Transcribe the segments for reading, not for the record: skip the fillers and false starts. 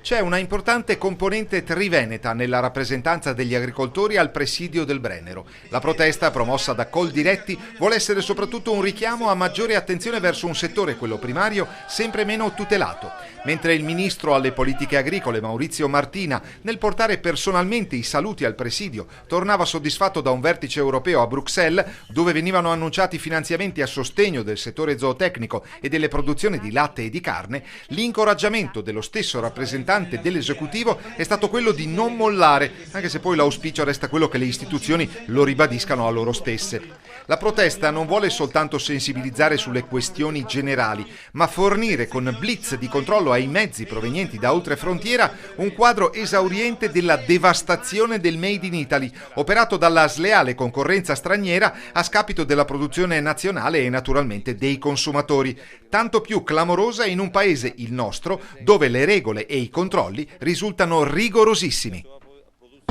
C'è una importante componente triveneta nella rappresentanza degli agricoltori al presidio del Brennero. La protesta, promossa da Coldiretti, vuole essere soprattutto un richiamo a maggiore attenzione verso un settore, quello primario, sempre meno tutelato. Mentre il ministro alle politiche agricole, Maurizio Martina, nel portare personalmente i saluti al presidio, tornava soddisfatto da un vertice europeo a Bruxelles, dove venivano annunciati finanziamenti a sostegno del settore zootecnico e delle produzioni di latte e di carne, l'incoraggiamento dello stesso rappresentante dell'esecutivo è stato quello di non mollare, anche se poi l'auspicio resta quello che le istituzioni lo ribadiscano a loro stesse. La protesta non vuole soltanto sensibilizzare sulle questioni generali, ma fornire con blitz di controllo ai mezzi provenienti da oltrefrontiera un quadro esauriente della devastazione del Made in Italy, operato dalla sleale concorrenza straniera a scapito della produzione nazionale e naturalmente dei consumatori, tanto più clamorosa in un paese, il nostro, dove le regole e i controlli risultano rigorosissimi.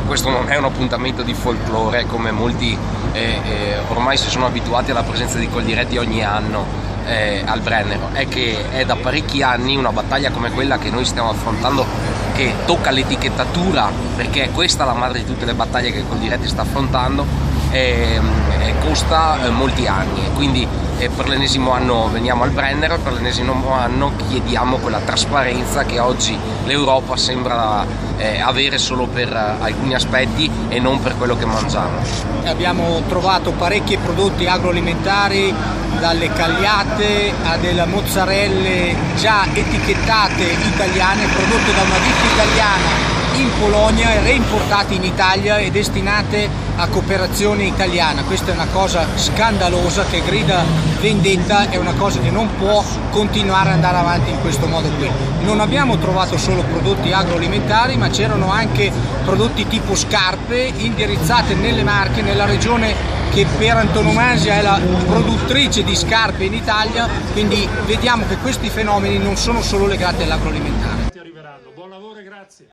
Questo non è un appuntamento di folklore, come molti ormai si sono abituati alla presenza di Coldiretti ogni anno al Brennero. È che è da parecchi anni una battaglia come quella che noi stiamo affrontando, che tocca l'etichettatura, perché è questa la madre di tutte le battaglie che Coldiretti sta affrontando, costa molti anni, e quindi per l'ennesimo anno veniamo al Brennero e per l'ennesimo anno chiediamo quella trasparenza che oggi l'Europa sembra avere solo per alcuni aspetti e non per quello che mangiamo. Abbiamo trovato parecchi prodotti agroalimentari, dalle cagliate a delle mozzarelle già etichettate italiane, prodotte da una ditta italiana in Polonia e reimportate in Italia e destinate a cooperazione italiana. Questa è una cosa scandalosa che grida vendetta, è una cosa che non può continuare ad andare avanti in questo modo qui. Non abbiamo trovato solo prodotti agroalimentari, ma c'erano anche prodotti tipo scarpe indirizzate nelle Marche, nella regione che per antonomasia è la produttrice di scarpe in Italia, quindi vediamo che questi fenomeni non sono solo legati all'agroalimentare. Buon lavoro e grazie.